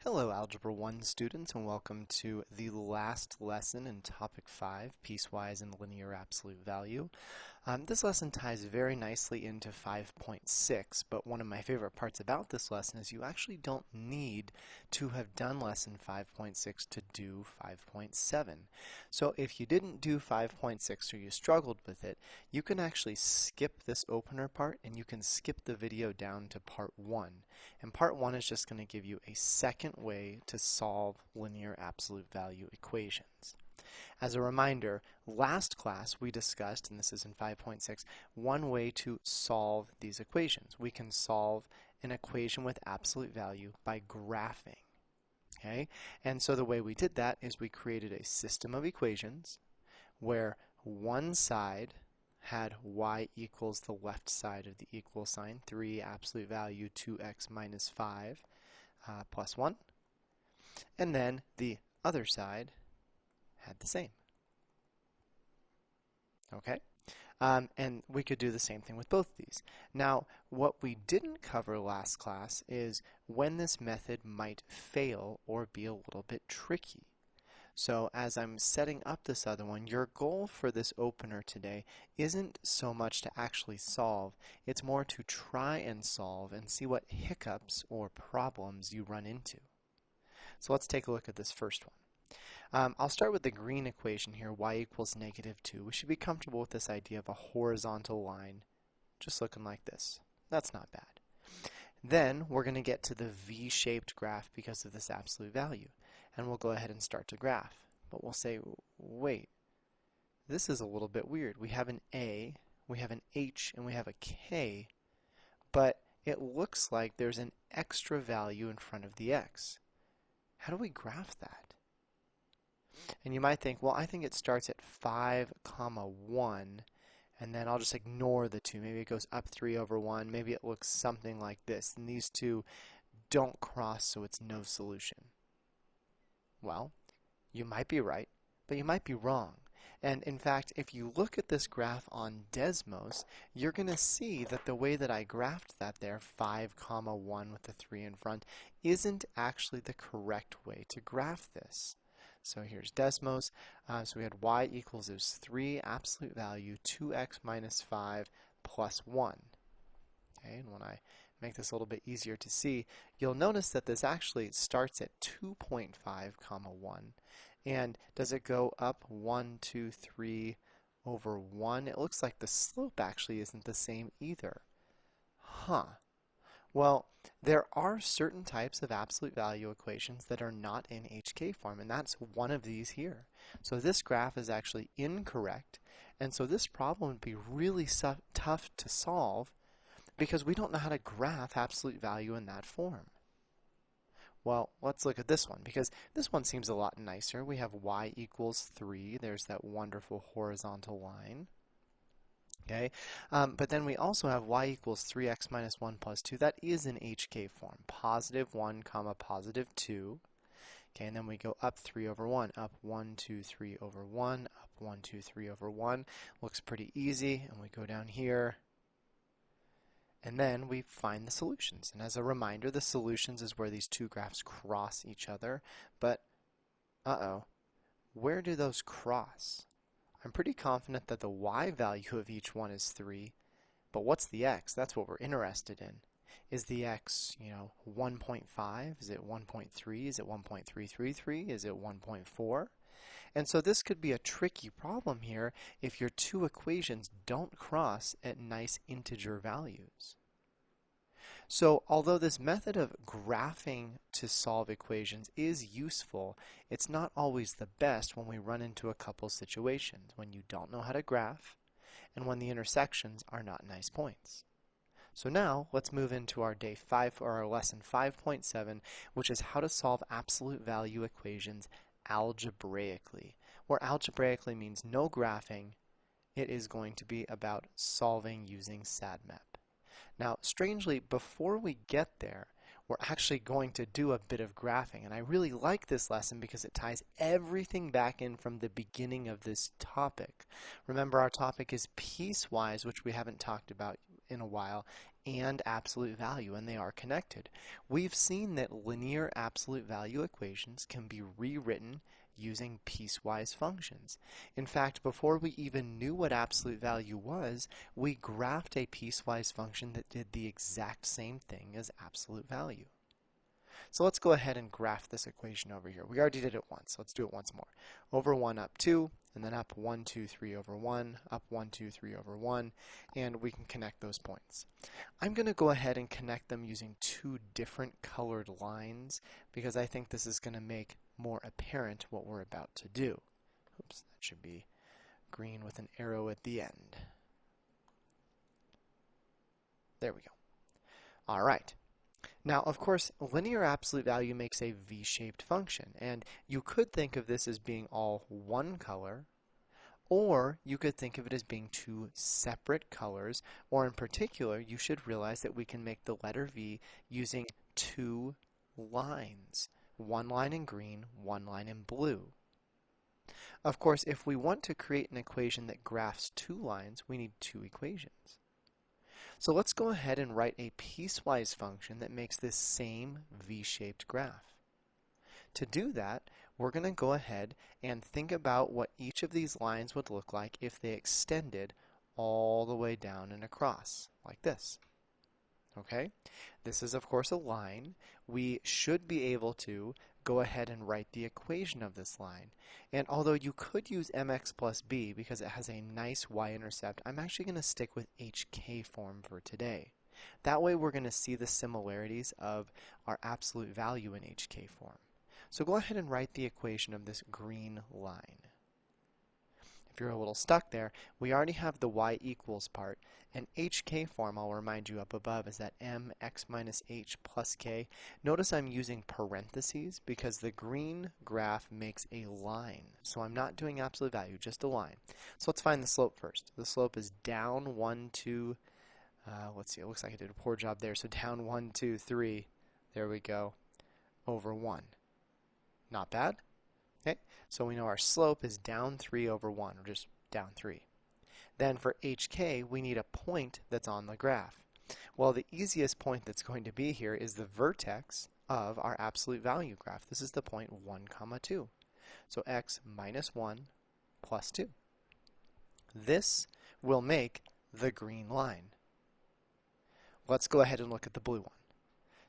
Hello, Algebra 1 students, and welcome to the last lesson in Topic 5, Piecewise and Linear Absolute Value. This lesson ties very nicely into 5.6, but one of my favorite parts about this lesson is you actually don't need to have done lesson 5.6 to do 5.7. So if you didn't do 5.6 or you struggled with it, you can actually skip this opener part and you can skip the video down to part 1. And part 1 is just going to give you a second way to solve linear absolute value equations. As a reminder, last class we discussed, and this is in 5.6, one way to solve these equations. We can solve an equation with absolute value by graphing. Okay? And so the way we did that is we created a system of equations where one side had y equals the left side of the equal sign, 3 absolute value 2x minus 5 plus 1. And then the other side had the same. Okay? And we could do the same thing with both of these. Now, what we didn't cover last class is when this method might fail or be a little bit tricky. So as I'm setting up this other one, your goal for this opener today isn't so much to actually solve, it's more to try and solve and see what hiccups or problems you run into. So let's take a look at this first one. I'll start with the green equation here, y equals negative 2. We should be comfortable with this idea of a horizontal line just looking like this. That's not bad. Then we're going to get to the V-shaped graph because of this absolute value. And we'll go ahead and start to graph. But we'll say, wait, this is a little bit weird. We have an A, we have an H, and we have a K, but it looks like there's an extra value in front of the X. How do we graph that? And you might think, well, I think it starts at 5, 1, and then I'll just ignore the 2. Maybe it goes up 3 over 1. Maybe it looks something like this. And these two don't cross, so it's no solution. Well, you might be right, but you might be wrong. And in fact, if you look at this graph on Desmos, you're going to see that the way that I graphed that there, 5, 1 with the 3 in front, isn't actually the correct way to graph this. So here's Desmos. So we had y equals 3 absolute value 2x minus 5 plus 1. Okay, and when I make this a little bit easier to see, you'll notice that this actually starts at 2.5 comma 1. And does it go up 1, 2, 3 over 1? It looks like the slope actually isn't the same either. Huh. Well, there are certain types of absolute value equations that are not in HK form, and that's one of these here. So this graph is actually incorrect, and so this problem would be really tough to solve because we don't know how to graph absolute value in that form. Well, let's look at this one, because this one seems a lot nicer. We have y equals 3. There's that wonderful horizontal line. Okay, but then we also have y equals 3x minus 1 plus 2. That is in HK form, positive 1 comma positive 2. Okay, and then we go up 3 over 1, up 1, 2, 3 over 1, up 1, 2, 3 over 1. Looks pretty easy, and we go down here, and then we find the solutions. And as a reminder, the solutions is where these two graphs cross each other, but where do those cross? I'm pretty confident that the y value of each one is 3, but what's the x? That's what we're interested in. Is the x, 1.5? Is it 1.3? Is it 1.333? Is it 1.4? And so this could be a tricky problem here if your two equations don't cross at nice integer values. So although this method of graphing to solve equations is useful, it's not always the best when we run into a couple situations, when you don't know how to graph and when the intersections are not nice points. So now let's move into our day 5 or our lesson 5.7, which is how to solve absolute value equations algebraically. Where algebraically means no graphing, it is going to be about solving using SADMAP. Now, strangely, before we get there, we're actually going to do a bit of graphing. And I really like this lesson because it ties everything back in from the beginning of this topic. Remember, our topic is piecewise, which we haven't talked about in a while, and absolute value, and they are connected. We've seen that linear absolute value equations can be rewritten using piecewise functions. In fact, before we even knew what absolute value was, we graphed a piecewise function that did the exact same thing as absolute value. So let's go ahead and graph this equation over here. We already did it once. Let's do it once more. Over 1, up 2, and then up 1, 2, 3 over 1, up 1, 2, 3 over 1, and we can connect those points. I'm going to go ahead and connect them using two different colored lines because I think this is going to make more apparent what we're about to do. Oops, that should be green with an arrow at the end. There we go. All right. Now, of course, linear absolute value makes a v-shaped function, and you could think of this as being all one color, or you could think of it as being two separate colors, or in particular, you should realize that we can make the letter V using two lines. One line in green, one line in blue. Of course, if we want to create an equation that graphs two lines, we need two equations. So let's go ahead and write a piecewise function that makes this same v-shaped graph. To do that, we're going to go ahead and think about what each of these lines would look like if they extended all the way down and across, like this. Okay? This is, of course, a line. We should be able to go ahead and write the equation of this line. And although you could use mx plus b because it has a nice y-intercept, I'm actually going to stick with hk form for today. That way we're going to see the similarities of our absolute value in hk form. So go ahead and write the equation of this green line. If you're a little stuck there, we already have the y equals part, and hk form, I'll remind you up above, is that mx minus h plus k. Notice I'm using parentheses because the green graph makes a line. So I'm not doing absolute value, just a line. So let's find the slope first. The slope is down 1, 2, let's see, it looks like I did a poor job there. So down 1, 2, 3, there we go, over 1. Not bad. Okay, so we know our slope is down 3 over 1, or just down 3. Then for hk, we need a point that's on the graph. Well, the easiest point that's going to be here is the vertex of our absolute value graph. This is the point 1, 2. So x minus 1 plus 2. This will make the green line. Let's go ahead and look at the blue one.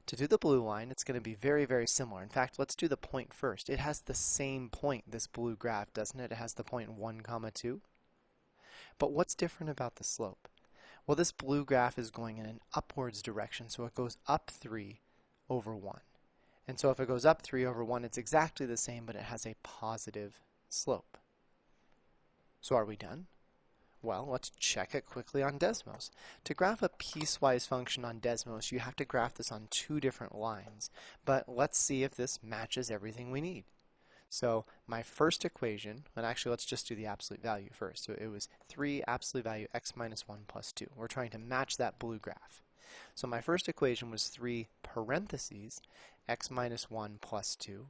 To do the blue line, it's going to be very, very similar. In fact, let's do the point first. It has the same point, this blue graph, doesn't it? It has the point 1, 2. But what's different about the slope? Well, this blue graph is going in an upwards direction, so it goes up 3 over 1. And so if it goes up 3 over 1, it's exactly the same, but it has a positive slope. So are we done? Well, let's check it quickly on Desmos. To graph a piecewise function on Desmos, you have to graph this on two different lines. But let's see if this matches everything we need. So my first equation, and actually let's just do the absolute value first. So it was 3 absolute value x minus 1 plus 2. We're trying to match that blue graph. So my first equation was 3 parentheses x minus 1 plus 2.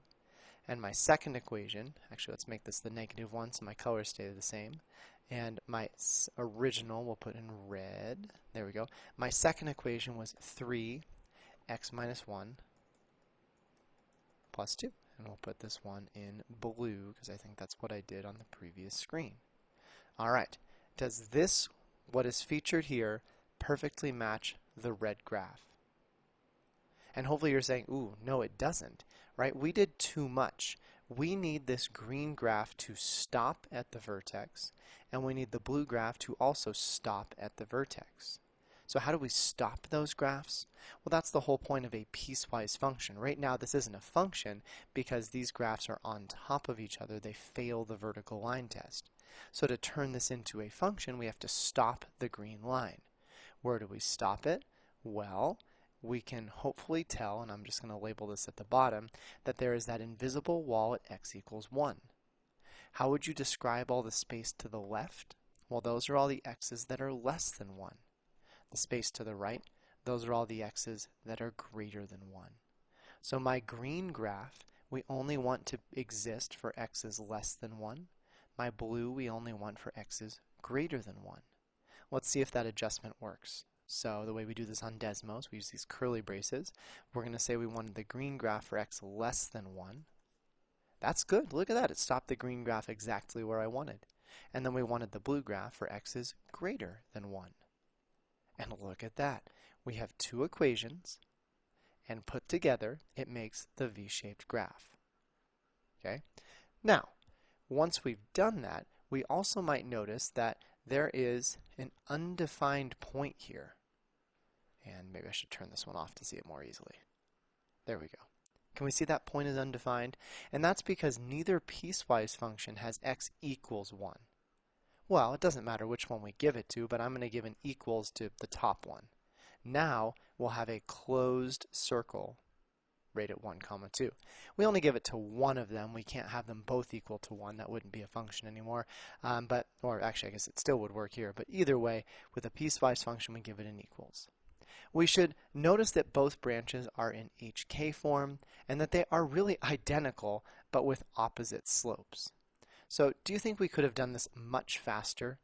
And my second equation, actually let's make this the negative one so my colors stay the same. And my original we'll put in red. There we go. My second equation was 3 x minus 1 plus 2. And we'll put this one in blue because I think that's what I did on the previous screen. All right. Does this, what is featured here, perfectly match the red graph? And hopefully you're saying, ooh, no, it doesn't. Right? We did too much. We need this green graph to stop at the vertex, and we need the blue graph to also stop at the vertex. So how do we stop those graphs? Well, that's the whole point of a piecewise function. Right now, this isn't a function because these graphs are on top of each other. They fail the vertical line test. So to turn this into a function, we have to stop the green line. Where do we stop it? Well, we can hopefully tell, and I'm just going to label this at the bottom, that there is that invisible wall at x equals 1. How would you describe all the space to the left? Well, those are all the x's that are less than 1. The space to the right, those are all the x's that are greater than 1. So my green graph, we only want to exist for x's less than 1. My blue, we only want for x's greater than 1. Let's see if that adjustment works. So the way we do this on Desmos, we use these curly braces. We're going to say we wanted the green graph for x less than 1. That's good. Look at that. It stopped the green graph exactly where I wanted. And then we wanted the blue graph for x is greater than 1. And look at that. We have two equations, and put together, it makes the V-shaped graph. Okay? Now, once we've done that, we also might notice that there is an undefined point here. And maybe I should turn this one off to see it more easily. There we go. Can we see that point is undefined? And that's because neither piecewise function has x equals 1. Well, it doesn't matter which one we give it to, but I'm going to give an equals to the top one. Now we'll have a closed circle right at 1, 2. We only give it to one of them. We can't have them both equal to 1. That wouldn't be a function anymore. Or actually, I guess it still would work here. But either way, with a piecewise function, we give it an equals. We should notice that both branches are in HK form and that they are really identical, but with opposite slopes. So do you think we could have done this much faster,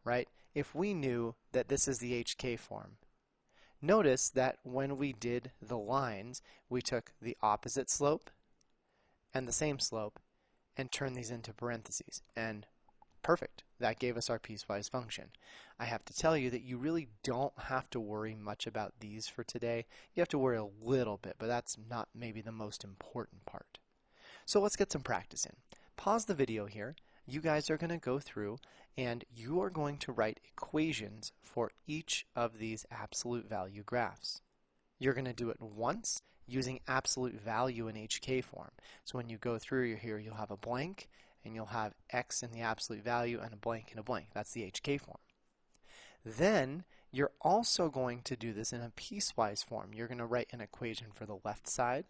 right? If we knew that this is the HK form. Notice that when we did the lines, we took the opposite slope and the same slope and turned these into parentheses. And perfect. That gave us our piecewise function. I have to tell you that you really don't have to worry much about these for today. You have to worry a little bit, but that's not maybe the most important part. So let's get some practice in. Pause the video here. You guys are going to go through and you are going to write equations for each of these absolute value graphs. You're going to do it once using absolute value in HK form. So when you go through here, you'll have a blank, and you'll have x in the absolute value and a blank and a blank. That's the HK form. Then you're also going to do this in a piecewise form. You're going to write an equation for the left side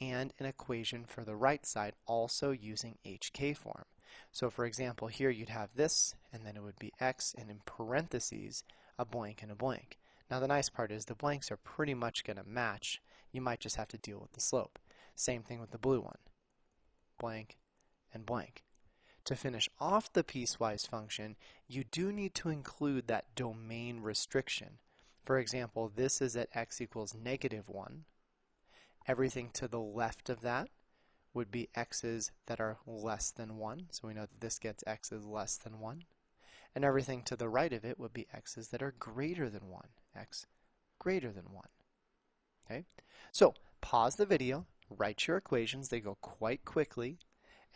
and an equation for the right side, also using HK form. So for example, here you'd have this, and then it would be x, and in parentheses, a blank and a blank. Now the nice part is the blanks are pretty much going to match. You might just have to deal with the slope. Same thing with the blue one. Blank and blank. To finish off the piecewise function, you do need to include that domain restriction. For example, this is at x equals -1. Everything to the left of that would be x's that are less than 1. So we know that this gets x's less than 1. And everything to the right of it would be x's that are greater than 1. X greater than 1. Okay? So pause the video, write your equations. They go quite quickly.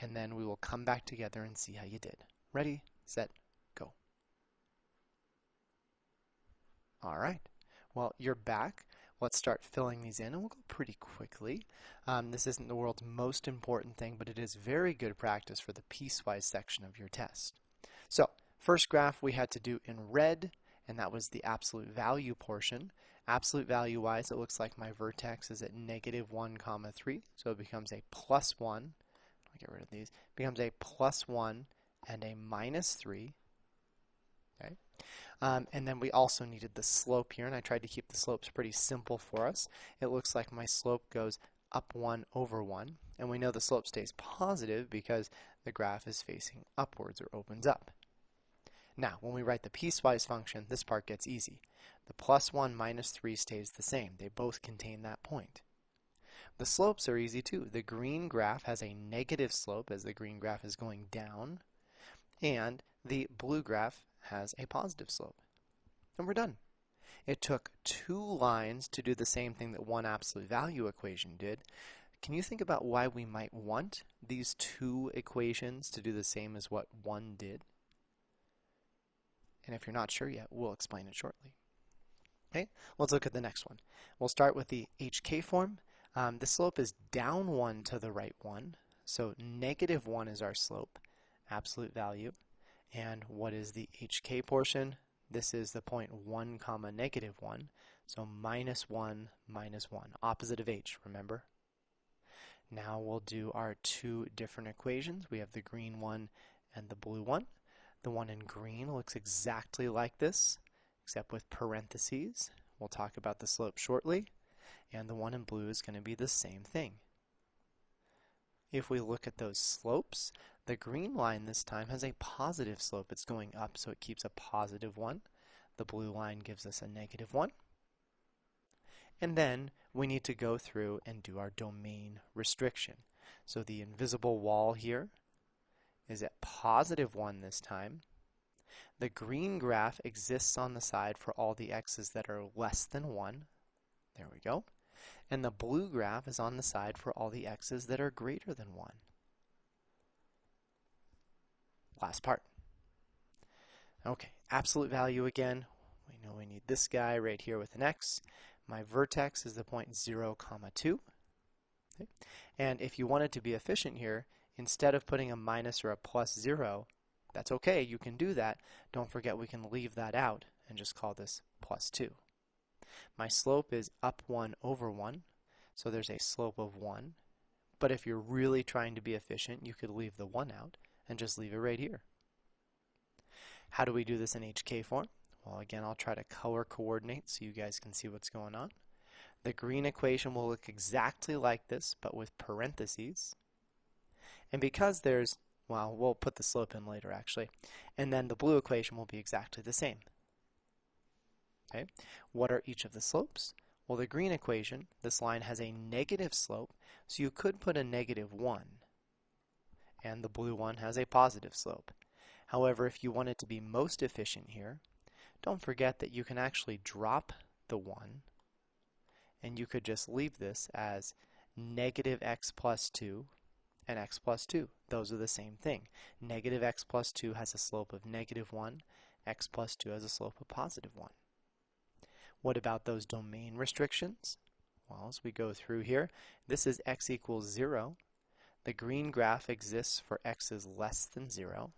And then we will come back together and see how you did. Ready, set, go. All right. Well, you're back. Let's start filling these in, and we'll go pretty quickly. This isn't the world's most important thing, but it is very good practice for the piecewise section of your test. So, first graph we had to do in red, and that was the absolute value portion. Absolute value-wise, it looks like my vertex is at -1, 3, so it becomes a +1. I'll get rid of these. It becomes a +1 and a -3. Okay. And then we also needed the slope here, and I tried to keep the slopes pretty simple for us. It looks like my slope goes up 1 over 1, and we know the slope stays positive because the graph is facing upwards or opens up. Now, when we write the piecewise function, this part gets easy. The +1 -3 stays the same. They both contain that point. The slopes are easy too. The green graph has a negative slope as the green graph is going down, and the blue graph has a positive slope. And we're done. It took 2 lines to do the same thing that one absolute value equation did. Can you think about why we might want these 2 equations to do the same as what one did? And if you're not sure yet, we'll explain it shortly. Okay, let's look at the next one. We'll start with the HK form. The slope is down 1 to the right 1. So -1 is our slope, absolute value. And what is the HK portion? This is the point 1, -1. So -1, -1. Opposite of h, remember? Now we'll do our 2 different equations. We have the green one and the blue one. The one in green looks exactly like this, except with parentheses. We'll talk about the slope shortly. And the one in blue is going to be the same thing. If we look at those slopes, the green line this time has a positive slope. It's going up, so it keeps a +1. The blue line gives us a -1. And then we need to go through and do our domain restriction. So the invisible wall here is at +1 this time. The green graph exists on the side for all the x's that are less than 1. There we go. And the blue graph is on the side for all the x's that are greater than 1. Last part. Okay, absolute value again. We know we need this guy right here with an x. My vertex is the point 0, 2. Okay. And if you wanted to be efficient here, instead of putting a minus or a +0, that's okay, you can do that. Don't forget we can leave that out and just call this +2. My slope is up 1 over 1, so there's a slope of 1. But if you're really trying to be efficient, you could leave the 1 out and just leave it right here. How do we do this in HK form? Well, again, I'll try to color coordinate so you guys can see what's going on. The green equation will look exactly like this, but with parentheses. And because there's, well, we'll put the slope in later actually, and then the blue equation will be exactly the same. Okay, what are each of the slopes? Well, the green equation, this line has a negative slope, so you could put a -1. And the blue one has a positive slope. However, if you wanted to be most efficient here, don't forget that you can actually drop the 1, and you could just leave this as -x + 2 and x + 2. Those are the same thing. -x + 2 has a slope of -1, x + 2 has a slope of +1. What about those domain restrictions? Well, as we go through here, this is x equals 0. The green graph exists for x's less than 0.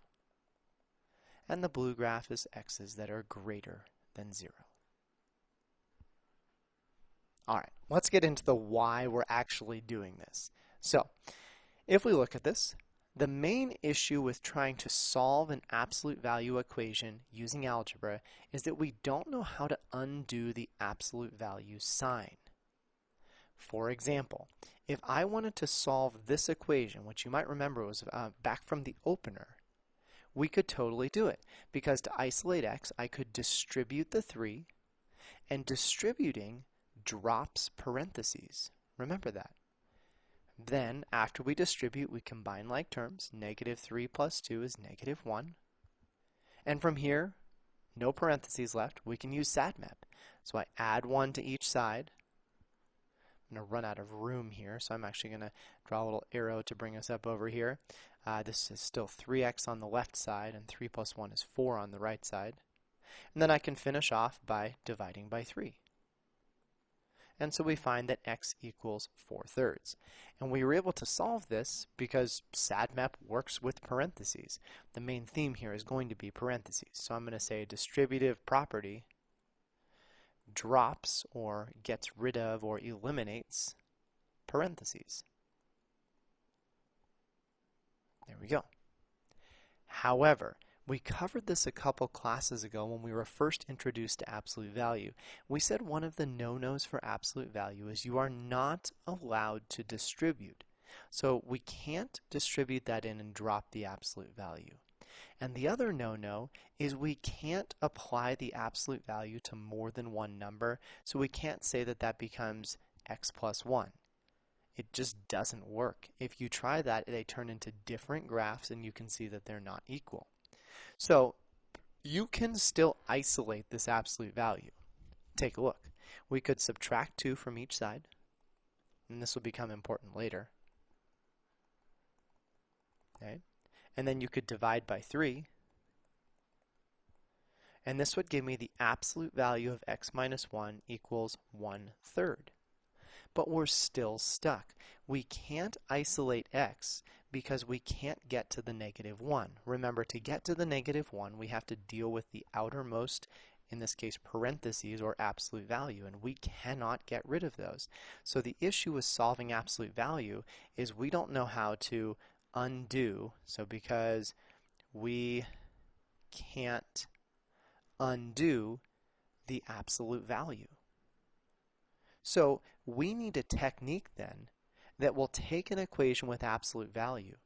And the blue graph is x's that are greater than 0. All right, let's get into the why we're actually doing this. So, if we look at this, the main issue with trying to solve an absolute value equation using algebra is that we don't know how to undo the absolute value sign. For example, if I wanted to solve this equation, which you might remember was back from the opener, we could totally do it, because to isolate x, I could distribute the 3, and distributing drops parentheses. Remember that. Then, after we distribute, we combine like terms. -3 + 2 is -1. And from here, no parentheses left, we can use SADMAP. So I add 1 to each side. I'm going to run out of room here, so I'm actually going to draw a little arrow to bring us up over here. This is still 3x on the left side, and 3 + 1 is 4 on the right side. And then I can finish off by dividing by 3. And so we find that x equals 4/3. And we were able to solve this because SADMAP works with parentheses. The main theme here is going to be parentheses. So I'm going to say distributive property drops or gets rid of or eliminates parentheses. There we go. However, we covered this a couple classes ago when we were first introduced to absolute value. We said one of the no-nos for absolute value is you are not allowed to distribute. So we can't distribute that in and drop the absolute value. And the other no-no is we can't apply the absolute value to more than one number, so we can't say that that becomes x + 1. It just doesn't work. If you try that, they turn into different graphs and you can see that they're not equal. So you can still isolate this absolute value. Take a look. We could subtract 2 from each side, and this will become important later. Okay. And then you could divide by 3, and this would give me the absolute value of x - 1 equals 1/3. But we're still stuck. We can't isolate x because we can't get to the -1. Remember, to get to the -1, we have to deal with the outermost, in this case, parentheses or absolute value, and we cannot get rid of those. So the issue with solving absolute value is we don't know how to undo. So because we can't undo the absolute value. So we need a technique then that will take an equation with absolute value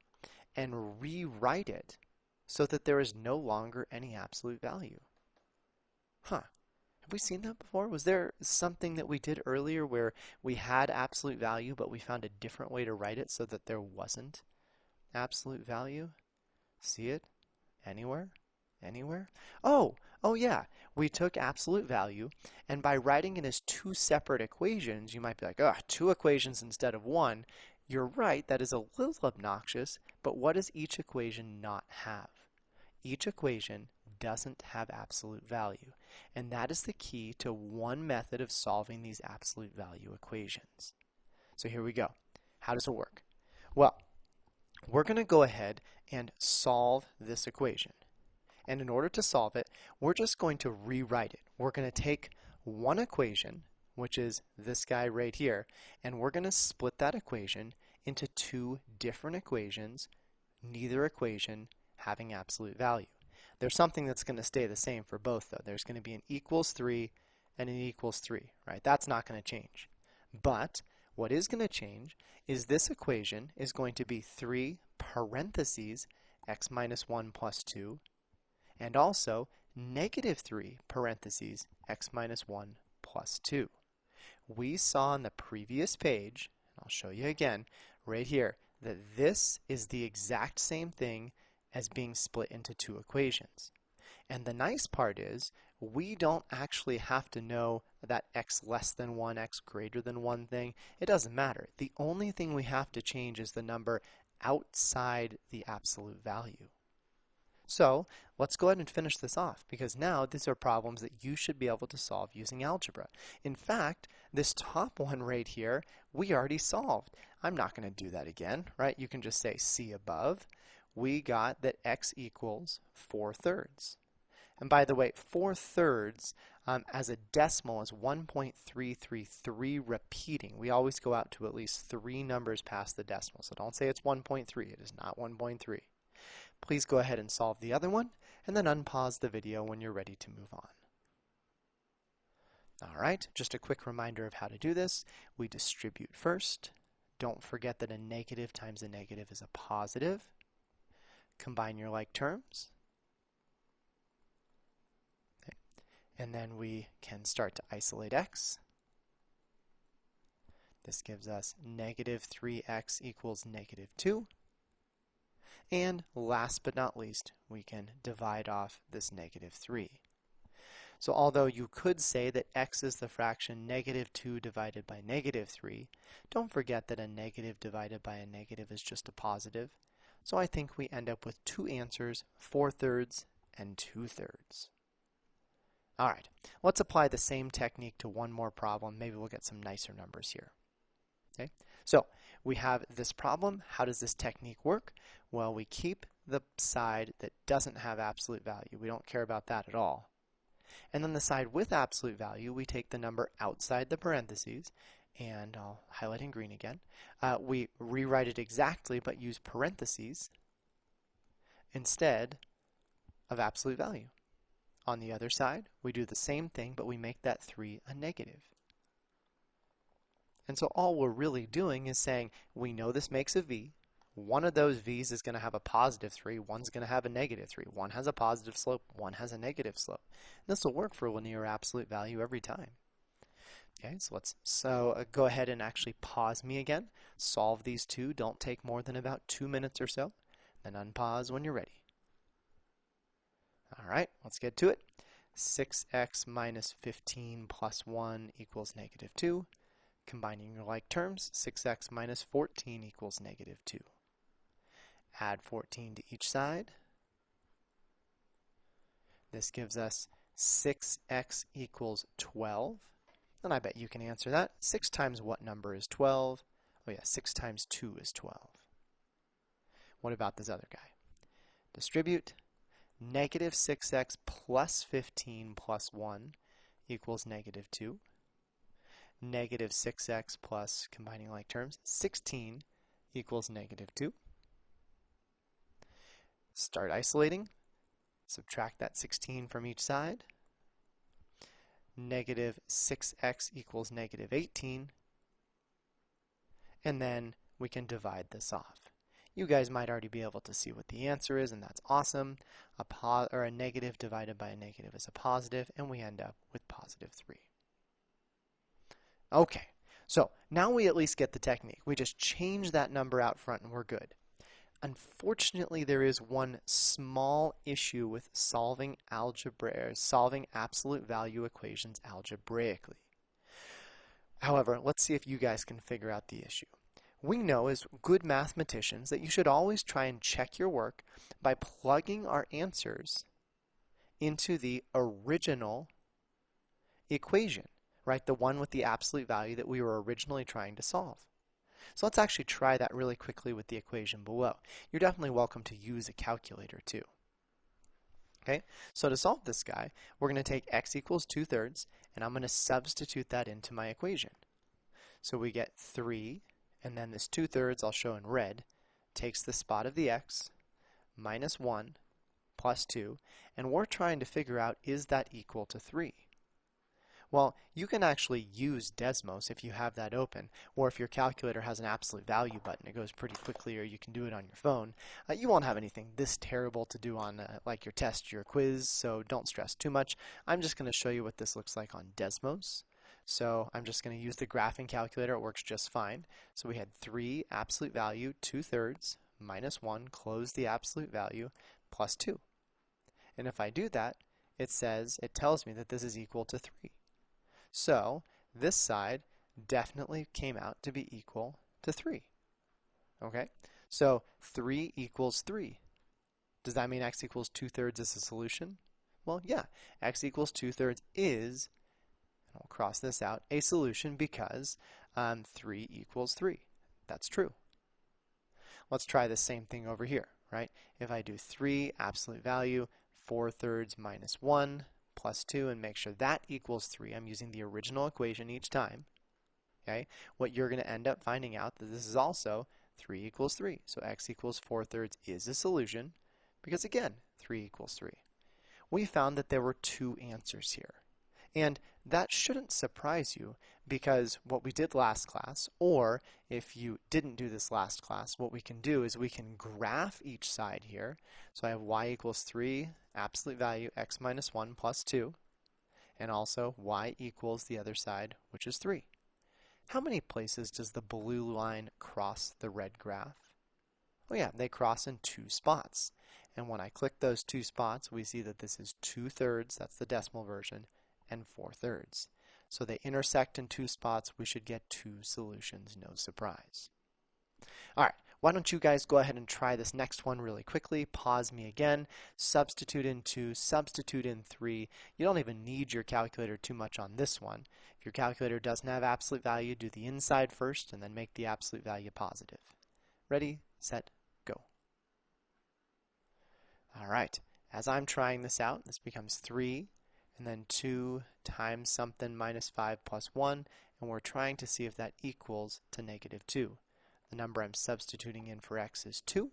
and rewrite it so that there is no longer any absolute value. Huh. Have we seen that before? Was there something that we did earlier where we had absolute value, but we found a different way to write it so that there wasn't absolute value? See it? Anywhere? Anywhere? Oh yeah. We took absolute value, and by writing it as two separate equations, you might be like, oh, two equations instead of one. You're right, that is a little obnoxious, but what does each equation not have? Each equation doesn't have absolute value, and that is the key to one method of solving these absolute value equations. So here we go. How does it work? Well, we're going to go ahead and solve this equation. And in order to solve it, we're just going to rewrite it. We're going to take one equation, which is this guy right here, and we're going to split that equation into two different equations, neither equation having absolute value. There's something that's going to stay the same for both, though. There's going to be an equals 3 and an equals 3, right? That's not going to change. But what is going to change is this equation is going to be 3 parentheses x minus 1 plus 2, and also negative 3 parentheses x minus 1 plus 2. We saw on the previous page, and I'll show you again, right here, that this is the exact same thing as being split into two equations. And the nice part is, we don't actually have to know that x less than 1, x greater than 1 thing. It doesn't matter. The only thing we have to change is the number outside the absolute value. So let's go ahead and finish this off, because now these are problems that you should be able to solve using algebra. In fact, this top one right here, we already solved. I'm not going to do that again, right? You can just say see above. We got that x equals 4/3. And by the way, 4/3 as a decimal is 1.333 repeating. We always go out to at least 3 numbers past the decimal. So don't say it's 1.3. It is not 1.3. Please go ahead and solve the other one, and then unpause the video when you're ready to move on. All right, just a quick reminder of how to do this. We distribute first. Don't forget that a negative times a negative is a positive. Combine your like terms. Okay. And then we can start to isolate x. This gives us negative 3x equals negative 2. And last but not least, we can divide off this negative 3. So although you could say that x is the fraction negative 2 divided by negative 3, don't forget that a negative divided by a negative is just a positive. So I think we end up with two answers, 4/3 and 2/3. All right, let's apply the same technique to one more problem. Maybe we'll get some nicer numbers here. Okay, so we have this problem. How does this technique work? Well, we keep the side that doesn't have absolute value. We don't care about that at all. And then the side with absolute value, we take the number outside the parentheses, and I'll highlight in green again. We rewrite it exactly, but use parentheses instead of absolute value. On the other side, we do the same thing, but we make that 3 a negative. And so all we're really doing is saying, we know this makes a v. One of those v's is going to have a positive 3, one's going to have a negative 3. One has a positive slope, one has a negative slope. And this will work for linear absolute value every time. Okay, so let's go ahead and actually pause me again. Solve these two. Don't take more than about 2 minutes or so. Then unpause when you're ready. All right, let's get to it. 6x minus 15 plus 1 equals negative 2. Combining your like terms, 6x minus 14 equals negative 2. Add 14 to each side. This gives us 6x equals 12. And I bet you can answer that. 6 times what number is 12? Oh yeah, 6 times 2 is 12. What about this other guy? Distribute. Negative 6x plus 15 plus 1 equals negative 2. Negative 6x plus, combining like terms, 16 equals negative 2. Start isolating. Subtract that 16 from each side. Negative 6x equals negative 18. And then we can divide this off. You guys might already be able to see what the answer is, and that's awesome. A negative divided by a negative is a positive, and we end up with positive 3. Okay, so now we at least get the technique. We just change that number out front and we're good. Unfortunately, there is one small issue with solving absolute value equations algebraically. However, let's see if you guys can figure out the issue. We know as good mathematicians that you should always try and check your work by plugging our answers into the original equation, right? The one with the absolute value that we were originally trying to solve. So let's actually try that really quickly with the equation below. You're definitely welcome to use a calculator too. Okay, so to solve this guy, we're going to take x equals 2/3, and I'm going to substitute that into my equation. So we get 3, and then this 2/3, I'll show in red, takes the spot of the x, minus 1, plus 2, and we're trying to figure out, is that equal to 3? Well, you can actually use Desmos if you have that open, or if your calculator has an absolute value button, it goes pretty quickly, or you can do it on your phone. You won't have anything this terrible to do on like your test, your quiz, so don't stress too much. I'm just going to show you what this looks like on Desmos. So I'm just going to use the graphing calculator. It works just fine. So we had 3 absolute value, 2/3, minus 1, close the absolute value, plus 2. And if I do that, it tells me that this is equal to 3. So this side definitely came out to be equal to 3. Okay, so 3 equals 3. Does that mean x equals 2/3 is a solution? Well, yeah, x equals 2/3 is, and I'll cross this out, a solution because 3 equals 3. That's true. Let's try the same thing over here, right? If I do 3 absolute value, 4/3 minus 1, plus 2, and make sure that equals 3. I'm using the original equation each time. Okay, what you're going to end up finding out that this is also 3 equals 3. So x equals 4/3 is a solution because, again, 3 equals 3. We found that there were 2 answers here. And that shouldn't surprise you because what we did last class, or if you didn't do this last class, what we can do is we can graph each side here. So I have y equals 3, absolute value, x minus 1 plus 2, and also y equals the other side, which is 3. How many places does the blue line cross the red graph? Oh yeah, they cross in 2 spots. And when I click those 2 spots, we see that this is 2/3, that's the decimal version, and 4/3. So they intersect in 2 spots. We should get 2 solutions, no surprise. All right, why don't you guys go ahead and try this next one really quickly. Pause me again, substitute in 2, substitute in 3. You don't even need your calculator too much on this one. If your calculator doesn't have absolute value, do the inside first and then make the absolute value positive. Ready, set, go. All right, as I'm trying this out, this becomes 3, and then 2 times something minus 5 plus 1, and we're trying to see if that equals to negative 2. The number I'm substituting in for x is 2.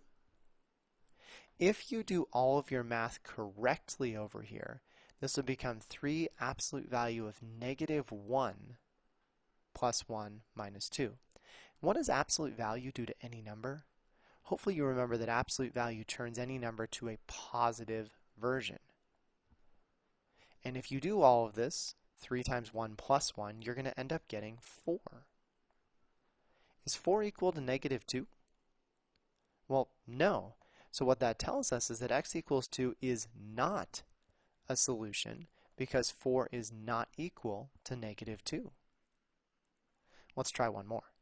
If you do all of your math correctly over here, this will become 3 absolute value of negative 1 plus 1 minus 2. What does absolute value do to any number? Hopefully you remember that absolute value turns any number to a positive version. And if you do all of this, 3 times 1 plus 1, you're going to end up getting 4. Is 4 equal to negative 2? Well, no. So what that tells us is that x equals 2 is not a solution because 4 is not equal to negative 2. Let's try one more.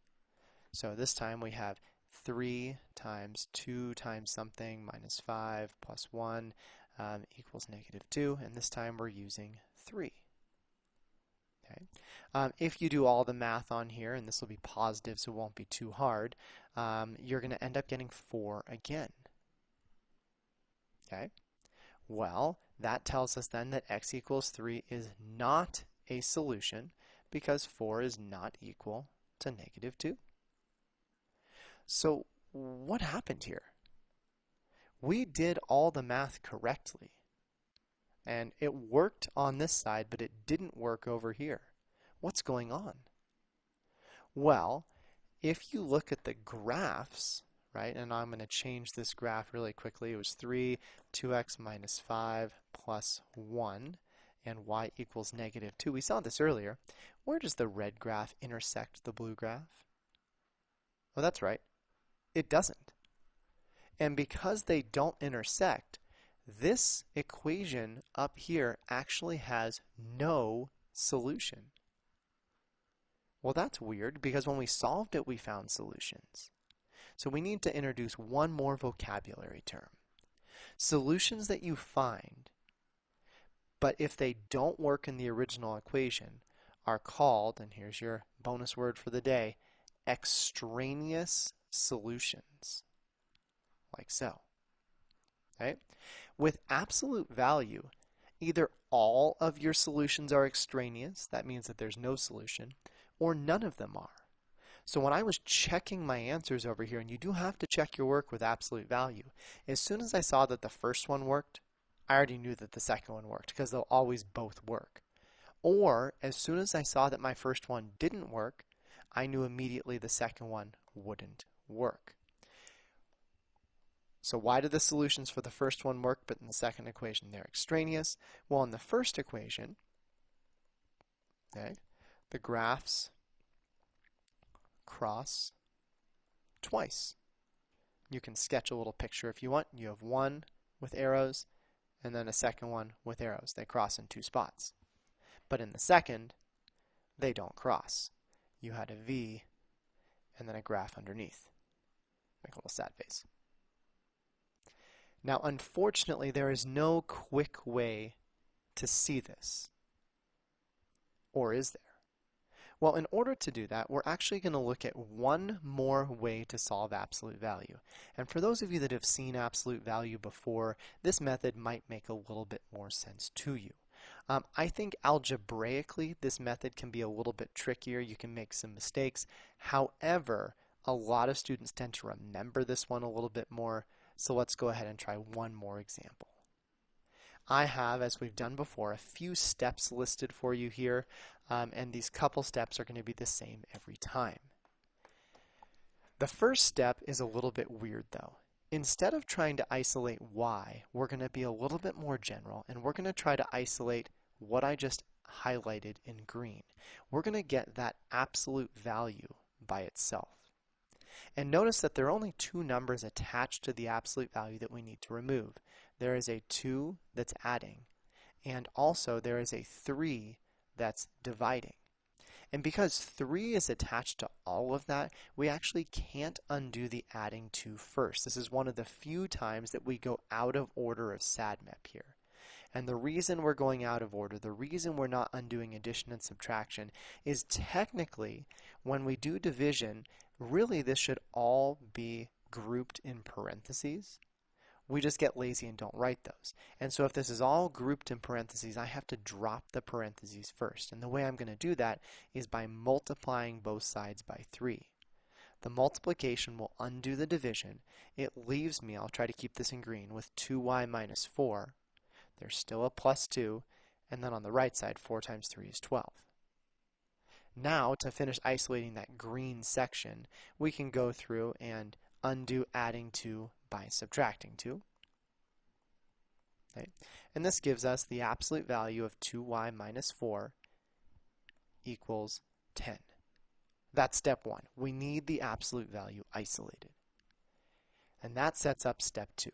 So this time we have 3 times 2 times something minus 5 plus 1 equals negative 2, and this time we're using 3. Okay. If you do all the math on here, and this will be positive so it won't be too hard, you're going to end up getting 4 again. Okay. Well, that tells us then that x equals 3 is not a solution because 4 is not equal to negative 2. So what happened here? We did all the math correctly. And it worked on this side, but it didn't work over here. What's going on? Well, if you look at the graphs, right? And I'm going to change this graph really quickly. It was 3, 2x minus 5 plus 1, and y equals negative 2. We saw this earlier. Where does the red graph intersect the blue graph? Oh, that's right. It doesn't. And because they don't intersect, this equation up here actually has no solution. Well, that's weird because when we solved it, we found solutions. So we need to introduce one more vocabulary term. Solutions that you find, but if they don't work in the original equation, are called, and here's your bonus word for the day, extraneous solutions, like so. Right? With absolute value, either all of your solutions are extraneous, that means that there's no solution, or none of them are. So when I was checking my answers over here, and you do have to check your work with absolute value, as soon as I saw that the first one worked, I already knew that the second one worked, because they'll always both work. Or, as soon as I saw that my first one didn't work, I knew immediately the second one wouldn't work. So why do the solutions for the first one work, but in the second equation they're extraneous? Well, in the first equation, okay, the graphs cross twice. You can sketch a little picture if you want. You have one with arrows, and then a second one with arrows. They cross in two spots. But in the second, they don't cross. You had a V, and then a graph underneath. Make a little sad face. Now, unfortunately, there is no quick way to see this. Or is there? Well, in order to do that, we're actually going to look at one more way to solve absolute value. And for those of you that have seen absolute value before, this method might make a little bit more sense to you. I think algebraically, this method can be a little bit trickier. You can make some mistakes. However, a lot of students tend to remember this one a little bit more. So let's go ahead and try one more example. I have, as we've done before, a few steps listed for you here, and these couple steps are going to be the same every time. The first step is a little bit weird though. Instead of trying to isolate y, we're going to be a little bit more general, and we're going to try to isolate what I just highlighted in green. We're going to get that absolute value by itself. And notice that there are only two numbers attached to the absolute value that we need to remove. There is a 2 that's adding, and also there is a 3 that's dividing. And because 3 is attached to all of that, we actually can't undo the adding 2 first. This is one of the few times that we go out of order of SADMEP here. And the reason we're going out of order, the reason we're not undoing addition and subtraction, is technically when we do division, really this should all be grouped in parentheses. We just get lazy and don't write those. And so if this is all grouped in parentheses, I have to drop the parentheses first. And the way I'm going to do that is by multiplying both sides by 3. The multiplication will undo the division. It leaves me, I'll try to keep this in green, with 2y minus 4. There's still a plus 2. And then on the right side, 4 times 3 is 12. Now, to finish isolating that green section, we can go through and undo adding 2 by subtracting 2. Okay. And this gives us the absolute value of 2y minus 4 equals 10. That's step 1. We need the absolute value isolated. And that sets up step 2.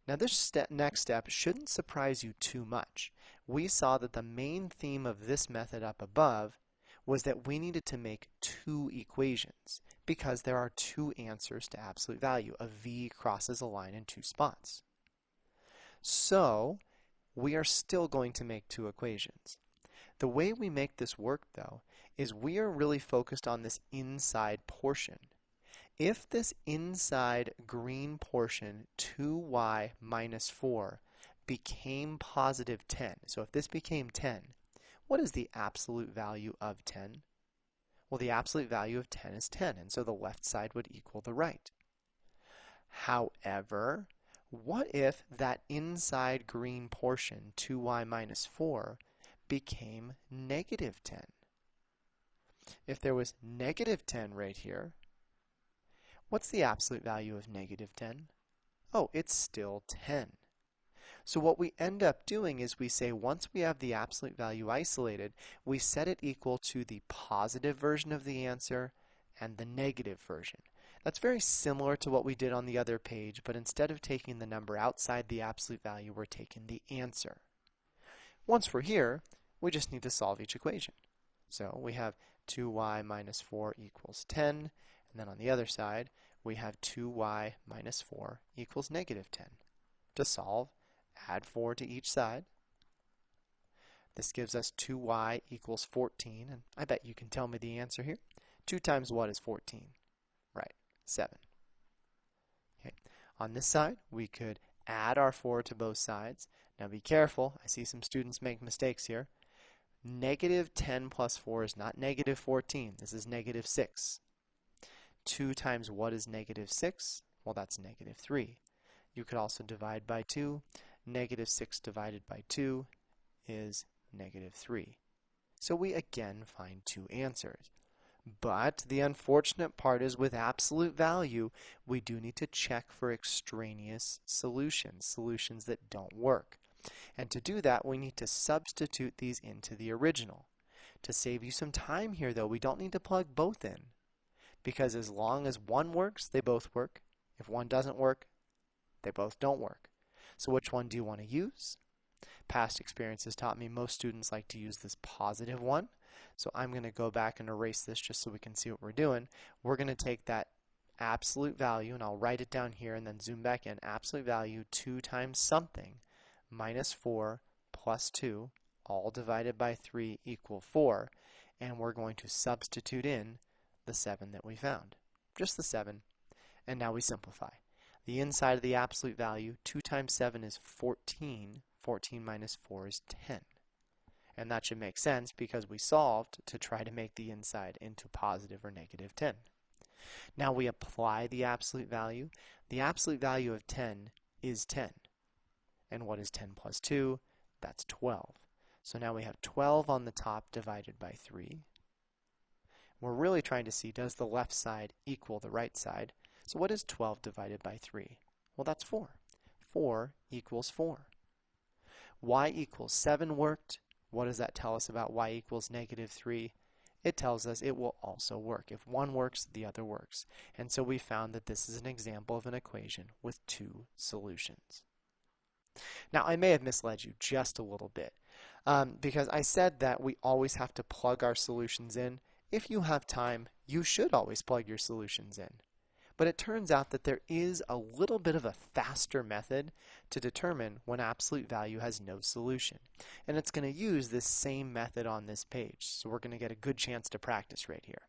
Now this next step shouldn't surprise you too much. We saw that the main theme of this method up above was that we needed to make 2 equations because there are 2 answers to absolute value. A V crosses a line in 2 spots. So we are still going to make 2 equations. The way we make this work, though, is we are really focused on this inside portion. If this inside green portion, 2y minus 4, became positive 10, so if this became 10, what is the absolute value of 10? Well, the absolute value of 10 is 10, and so the left side would equal the right. However, what if that inside green portion, 2y minus 4, became negative 10? If there was negative 10 right here, What's the absolute value of negative 10? Oh, it's still 10. So what we end up doing is we say once we have the absolute value isolated, we set it equal to the positive version of the answer and the negative version. That's very similar to what we did on the other page, but instead of taking the number outside the absolute value, we're taking the answer. Once we're here, we just need to solve each equation. So we have 2y minus 4 equals 10, and then on the other side, we have 2y minus 4 equals negative 10. To solve, add 4 to each side. This gives us 2y equals 14, and I bet you can tell me the answer here. 2 times what is 14? Right, 7. Okay. On this side, we could add our 4 to both sides. Now be careful, I see some students make mistakes here. Negative 10 plus 4 is not negative 14, this is negative 6. 2 times what is negative 6? Well, that's negative 3. You could also divide by 2. Negative 6 divided by 2 is negative 3. So we again find two answers. But the unfortunate part is with absolute value, we do need to check for extraneous solutions, solutions that don't work. And to do that, we need to substitute these into the original. To save you some time here, though, we don't need to plug both in. Because as long as one works, they both work. If one doesn't work, they both don't work. So which one do you want to use? Past experience has taught me most students like to use this positive one. So I'm going to go back and erase this just so we can see what we're doing. We're going to take that absolute value, and I'll write it down here and then zoom back in. Absolute value 2 times something minus 4 plus 2, all divided by 3 equal 4. And we're going to substitute in the 7 that we found. Just the 7. And now we simplify. The inside of the absolute value, 2 times 7 is 14. 14 minus 4 is 10. And that should make sense because we solved to try to make the inside into positive or negative 10. Now we apply the absolute value. The absolute value of 10 is 10. And what is 10 plus 2? That's 12. So now we have 12 on the top divided by 3. We're really trying to see, does the left side equal the right side? So what is 12 divided by 3? Well, that's 4. 4 equals 4. Y equals 7 worked. What does that tell us about y equals negative 3? It tells us it will also work. If one works, the other works. And so we found that this is an example of an equation with two solutions. Now, I may have misled you just a little bit because I said that we always have to plug our solutions in. If you have time, you should always plug your solutions in. But it turns out that there is a little bit of a faster method to determine when absolute value has no solution. And it's going to use this same method on this page. So we're going to get a good chance to practice right here.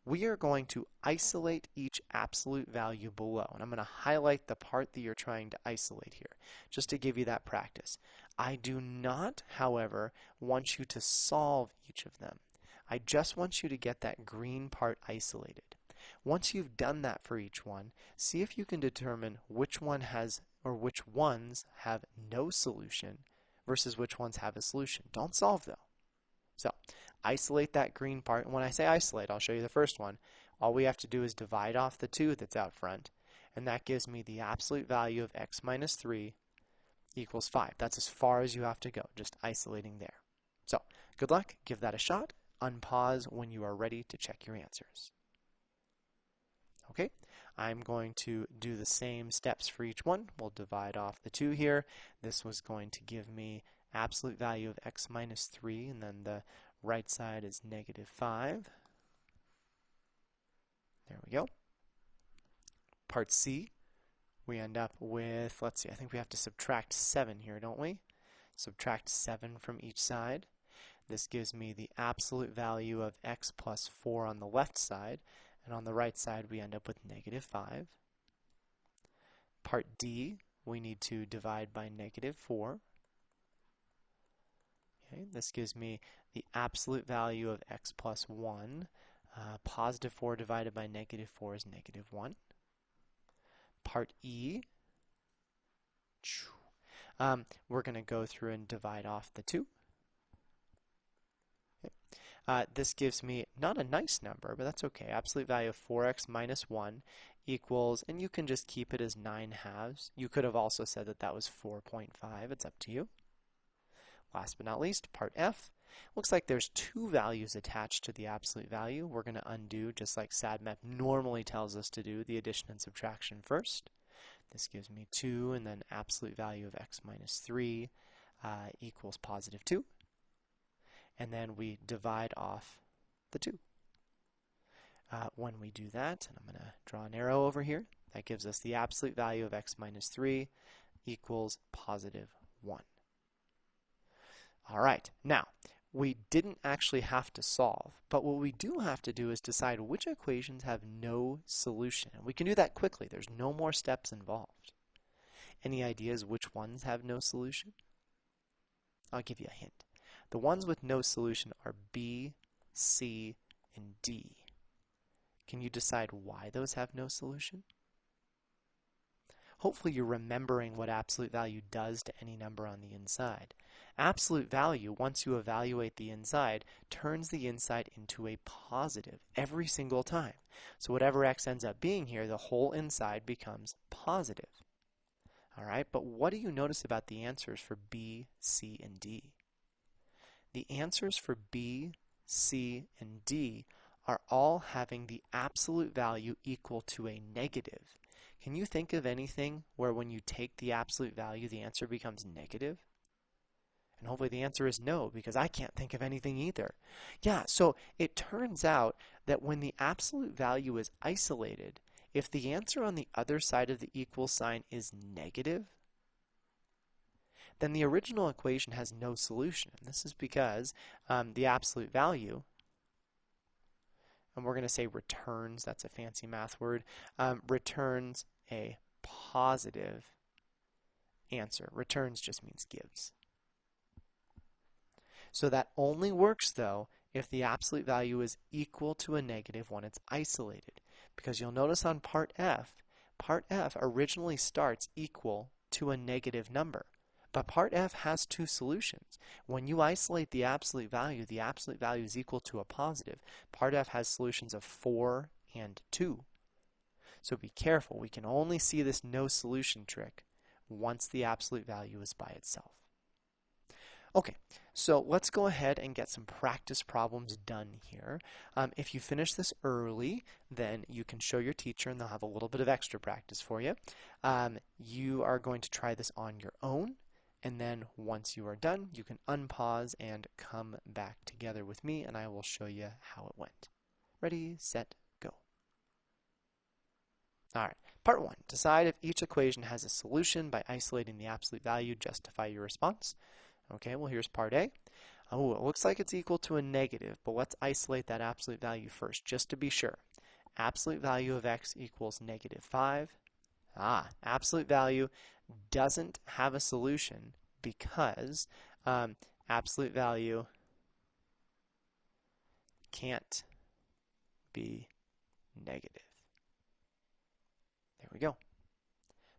We are going to isolate each absolute value below. And I'm going to highlight the part that you're trying to isolate here, just to give you that practice. I do not, however, want you to solve each of them. I just want you to get that green part isolated. Once you've done that for each one, see if you can determine which one has or which ones have no solution versus which ones have a solution. Don't solve though. So isolate that green part. And when I say isolate, I'll show you the first one. All we have to do is divide off the 2 that's out front, and that gives me the absolute value of x minus 3 equals 5. That's as far as you have to go, just isolating there. So good luck. Give that a shot. Unpause when you are ready to check your answers. Okay, I'm going to do the same steps for each one. We'll divide off the 2 here. This was going to give me absolute value of x minus 3, and then the right side is negative 5. There we go. Part C, we end up with, let's see, I think we have to subtract 7 here, don't we? Subtract 7 from each side. This gives me the absolute value of x plus 4 on the left side. And on the right side, we end up with negative 5. Part D, we need to divide by negative 4. Okay, this gives me the absolute value of x plus 1. Positive 4 divided by negative 4 is negative 1. Part E, we're going to go through and divide off the 2. This gives me not a nice number, but that's okay. Absolute value of 4x minus 1 equals, and you can just keep it as 9/2. You could have also said that that was 4.5. It's up to you. Last but not least, part F. Looks like there's two values attached to the absolute value. We're going to undo, just like SADMAP normally tells us to do, the addition and subtraction first. This gives me 2, and then absolute value of x minus 3 equals positive 2. And then we divide off the 2. When we do that, and I'm going to draw an arrow over here, that gives us the absolute value of x minus 3 equals positive 1. All right, now, we didn't actually have to solve, but what we do have to do is decide which equations have no solution. And we can do that quickly. There's no more steps involved. Any ideas which ones have no solution? I'll give you a hint. The ones with no solution are B, C, and D. Can you decide why those have no solution? Hopefully you're remembering what absolute value does to any number on the inside. Absolute value, once you evaluate the inside, turns the inside into a positive every single time. So whatever x ends up being here, the whole inside becomes positive. All right, but what do you notice about the answers for B, C, and D? The answers for B, C, and D are all having the absolute value equal to a negative. Can you think of anything where when you take the absolute value, the answer becomes negative? And hopefully the answer is no, because I can't think of anything either. Yeah, so it turns out that when the absolute value is isolated, if the answer on the other side of the equal sign is negative, then the original equation has no solution. And this is because the absolute value, and we're going to say returns, that's a fancy math word, returns a positive answer. Returns just means gives. So that only works, though, if the absolute value is equal to a negative when it's isolated. Because you'll notice on part F originally starts equal to a negative number. But part F has two solutions. When you isolate the absolute value is equal to a positive. Part F has solutions of 4 and 2. So be careful. We can only see this no solution trick once the absolute value is by itself. Okay, so let's go ahead and get some practice problems done here. If you finish this early, then you can show your teacher and they'll have a little bit of extra practice for you. You are going to try this on your own, and then once you are done, you can unpause and come back together with me, and I will show you how it went. Ready, set, go. All right, part 1. Decide if each equation has a solution by isolating the absolute value. Justify your response. Okay, well, here's part A. Oh, it looks like it's equal to a negative, but let's isolate that absolute value first, just to be sure. Absolute value of x equals negative 5. Absolute value doesn't have a solution because absolute value can't be negative. There we go.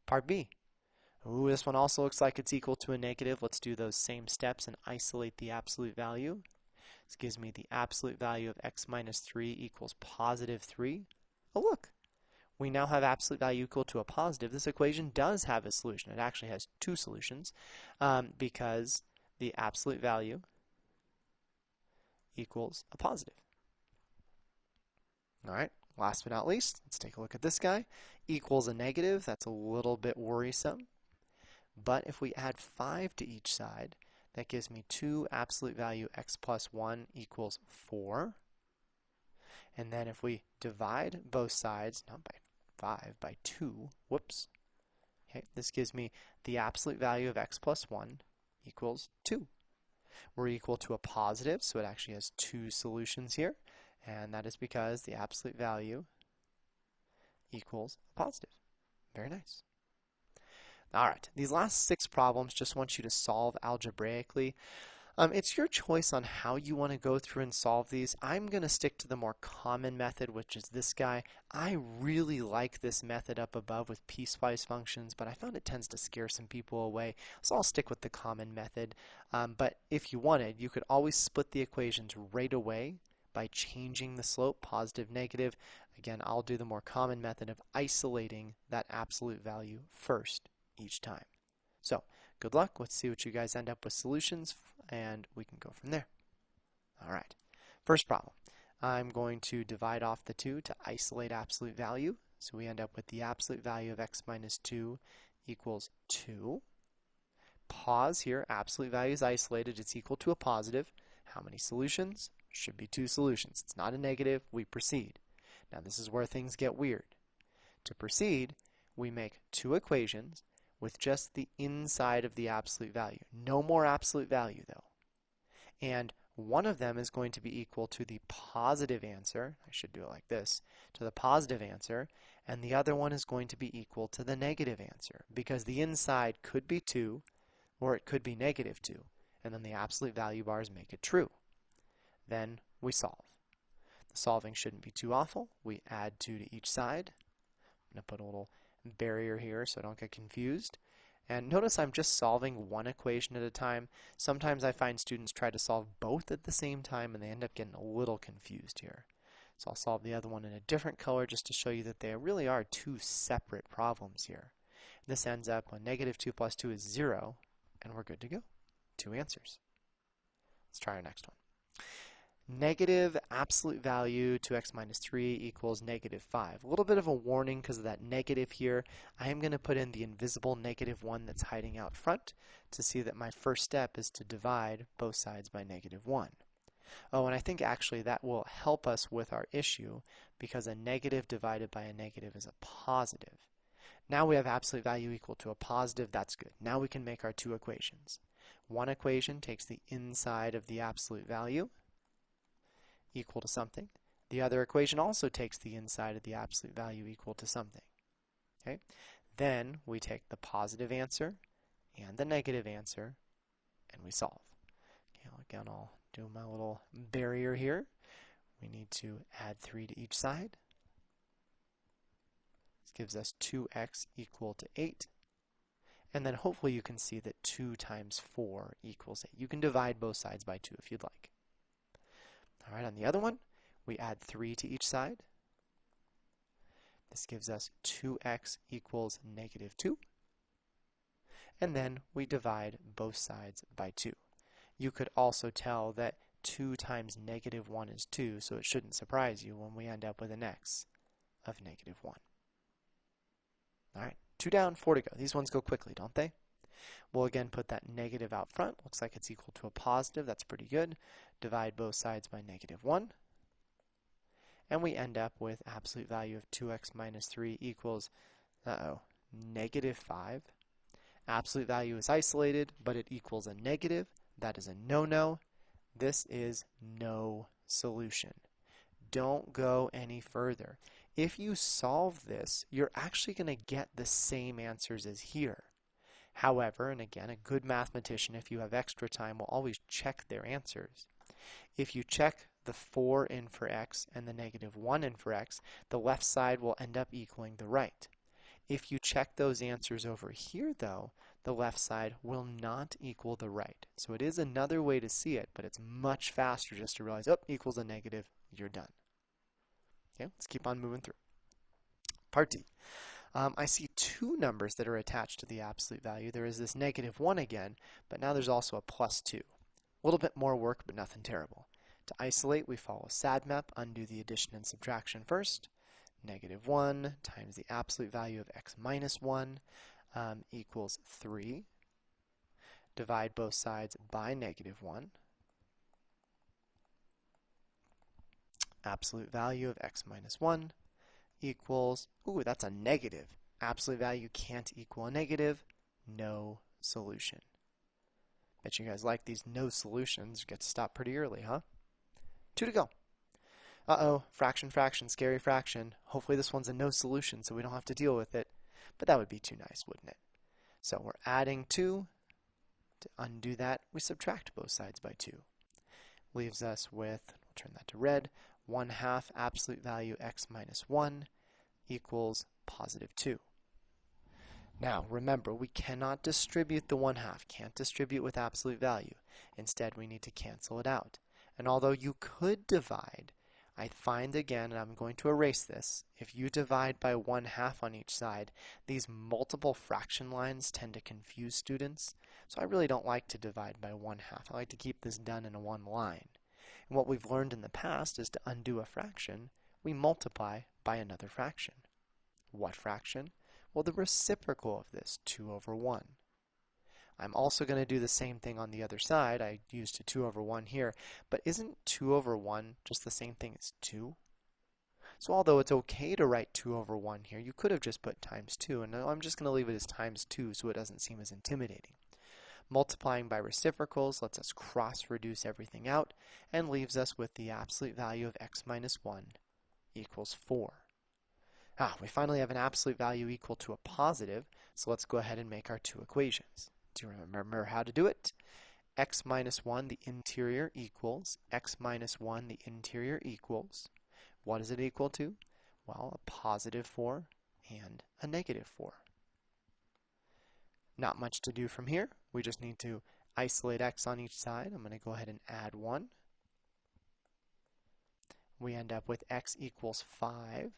Part B. Ooh, this one also looks like it's equal to a negative. Let's do those same steps and isolate the absolute value. This gives me the absolute value of x minus 3 equals positive 3. Oh, look. We now have absolute value equal to a positive. This equation does have a solution. It actually has two solutions because the absolute value equals a positive. All right, last but not least, let's take a look at this guy. Equals a negative. That's a little bit worrisome. But if we add 5 to each side, that gives me 2 absolute value x plus 1 equals 4. And then if we divide both sides, not by 5, by 2, whoops. Okay, this gives me the absolute value of x plus 1 equals 2. We're equal to a positive, so it actually has two solutions here. And that is because the absolute value equals a positive. Very nice. All right, these last 6 problems just want you to solve algebraically. It's your choice on how you want to go through and solve these. I'm going to stick to the more common method, which is this guy. I really like this method up above with piecewise functions, but I found it tends to scare some people away, so I'll stick with the common method. But if you wanted, you could always split the equations right away by changing the slope, positive, negative. Again, I'll do the more common method of isolating that absolute value first each time. So, good luck. Let's see what you guys end up with solutions, and we can go from there. All right. First problem. I'm going to divide off the 2 to isolate absolute value. So we end up with the absolute value of x minus 2 equals 2. Pause here. Absolute value is isolated. It's equal to a positive. How many solutions? Should be 2 solutions. It's not a negative. We proceed. Now this is where things get weird. To proceed, we make 2 equations with just the inside of the absolute value. No more absolute value though. And one of them is going to be equal to the positive answer. I should do it like this. To the positive answer. And the other one is going to be equal to the negative answer. Because the inside could be 2 or it could be negative 2. And then the absolute value bars make it true. Then we solve. The solving shouldn't be too awful. We add 2 to each side. I'm going to put a little barrier here so I don't get confused. And notice I'm just solving one equation at a time. Sometimes I find students try to solve both at the same time and they end up getting a little confused here. So I'll solve the other one in a different color just to show you that they really are 2 separate problems here. This ends up when negative 2 plus 2 is 0, and we're good to go. 2 answers. Let's try our next one. Negative absolute value 2x minus 3 equals negative 5. A little bit of a warning because of that negative here. I am going to put in the invisible negative 1 that's hiding out front to see that my first step is to divide both sides by negative 1. Oh, and I think actually that will help us with our issue because a negative divided by a negative is a positive. Now we have absolute value equal to a positive. That's good. Now we can make our 2 equations. One equation takes the inside of the absolute value equal to something. The other equation also takes the inside of the absolute value equal to something. Okay? Then we take the positive answer and the negative answer and we solve. Okay, again, I'll do my little barrier here. We need to add 3 to each side. This gives us 2x equal to 8. And then hopefully you can see that 2 times 4 equals 8. You can divide both sides by 2 if you'd like. All right, on the other one, we add 3 to each side. This gives us 2x equals negative 2. And then we divide both sides by 2. You could also tell that 2 times negative 1 is 2, so it shouldn't surprise you when we end up with an x of negative 1. All right, 2 down, 4 to go. These ones go quickly, don't they? We'll again put that negative out front. Looks like it's equal to a positive. That's pretty good. Divide both sides by negative 1. And we end up with absolute value of 2x minus 3 equals, negative 5. Absolute value is isolated, but it equals a negative. That is a no-no. This is no solution. Don't go any further. If you solve this, you're actually going to get the same answers as here. However, and again, a good mathematician, if you have extra time, will always check their answers. If you check the 4 in for x and the negative 1 in for x, the left side will end up equaling the right. If you check those answers over here, though, the left side will not equal the right. So it is another way to see it, but it's much faster just to realize, oh, equals a negative, you're done. Okay, let's keep on moving through. Part D. I see 2 numbers that are attached to the absolute value. There is this negative 1 again, but now there's also a plus 2. A little bit more work, but nothing terrible. To isolate, we follow SADMAP, undo the addition and subtraction first. Negative 1 times the absolute value of x minus 1 equals 3. Divide both sides by negative 1. Absolute value of x minus 1 equals, ooh, that's a negative. Absolute value can't equal a negative. No solution. Bet you guys like these no solutions. Get to stop pretty early, huh? 2 to go. Uh-oh, fraction, fraction, scary fraction. Hopefully this one's a no solution so we don't have to deal with it. But that would be too nice, wouldn't it? So we're adding 2. To undo that, we subtract both sides by 2. Leaves us with, we'll turn that to red, 1/2 absolute value x minus 1 equals positive 2. Now, remember, we cannot distribute the 1/2. Can't distribute with absolute value. Instead, we need to cancel it out. And although you could divide, I find again, and I'm going to erase this, if you divide by 1/2 on each side, these multiple fraction lines tend to confuse students. So I really don't like to divide by 1/2. I like to keep this done in one line. And what we've learned in the past is to undo a fraction, we multiply by another fraction. What fraction? Well, the reciprocal of this, 2/1. I'm also going to do the same thing on the other side. I used a 2/1 here, but isn't 2/1 just the same thing as 2? So although it's okay to write 2/1 here, you could have just put times 2, and I'm just going to leave it as times 2 so it doesn't seem as intimidating. Multiplying by reciprocals lets us cross-reduce everything out and leaves us with the absolute value of x minus 1 equals 4. We finally have an absolute value equal to a positive, so let's go ahead and make our two equations. Do you remember how to do it? X minus 1, the interior, equals x minus 1, the interior, equals. What is it equal to? Well, a positive 4 and a negative 4. Not much to do from here. We just need to isolate x on each side. I'm going to go ahead and add 1. We end up with x equals 5.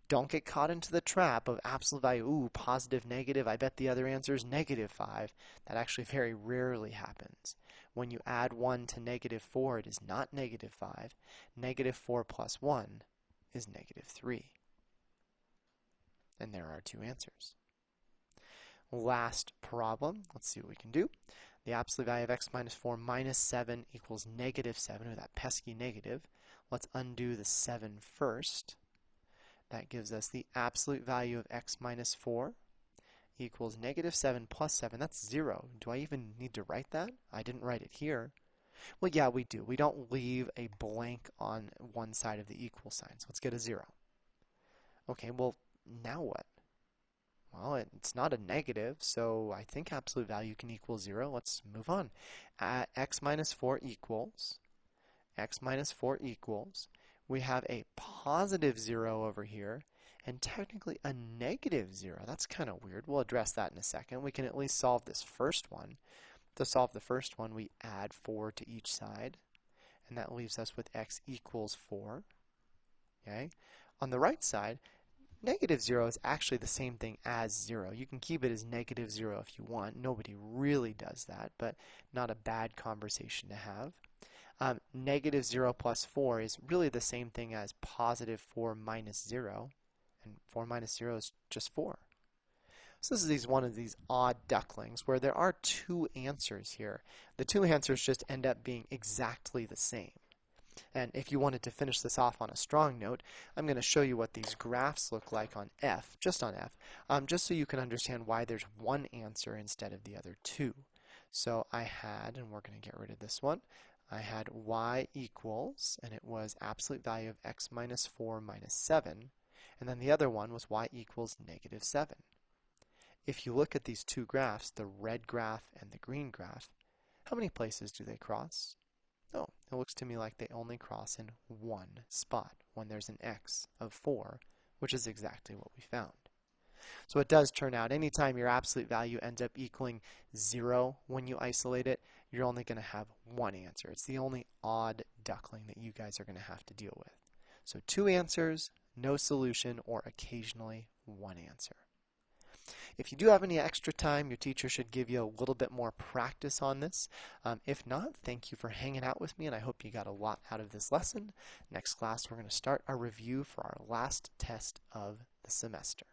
Don't get caught into the trap of absolute value. Ooh, positive, negative. I bet the other answer is negative 5. That actually very rarely happens. When you add 1 to negative 4, it is not negative 5. Negative 4 plus 1 is negative 3. And there are our two answers. Last problem. Let's see what we can do. The absolute value of x minus 4 minus 7 equals negative 7, or that pesky negative. Let's undo the 7 first. That gives us the absolute value of x minus 4 equals negative 7 plus 7. That's 0. Do I even need to write that? I didn't write it here. Well, yeah, we do. We don't leave a blank on one side of the equal sign. So let's get a 0. Okay, well, now what? Well, it's not a negative, so I think absolute value can equal 0. Let's move on. X minus 4 equals. X minus 4 equals. We have a positive 0 over here, and technically a negative 0. That's kind of weird. We'll address that in a second. We can at least solve this first one. To solve the first one, we add 4 to each side, and that leaves us with x equals 4. Okay? On the right side, negative 0 is actually the same thing as 0. You can keep it as negative 0 if you want. Nobody really does that, but not a bad conversation to have. Negative 0 plus 4 is really the same thing as positive 4 minus 0, and 4 minus 0 is just 4. So this is one of these odd ducklings where there are two answers here. The two answers just end up being exactly the same. And if you wanted to finish this off on a strong note, I'm going to show you what these graphs look like on F, just on F, just so you can understand why there's one answer instead of the other two. So I had, and we're going to get rid of this one, I had y equals, and it was absolute value of x minus 4 minus 7, and then the other one was y equals negative 7. If you look at these two graphs, the red graph and the green graph, how many places do they cross? Oh, it looks to me like they only cross in one spot, when there's an x of 4, which is exactly what we found. So it does turn out anytime your absolute value ends up equaling 0 when you isolate it, you're only going to have one answer. It's the only odd duckling that you guys are going to have to deal with. So two answers, no solution, or occasionally one answer. If you do have any extra time, your teacher should give you a little bit more practice on this. If not, thank you for hanging out with me, and I hope you got a lot out of this lesson. Next class, we're going to start our review for our last test of the semester.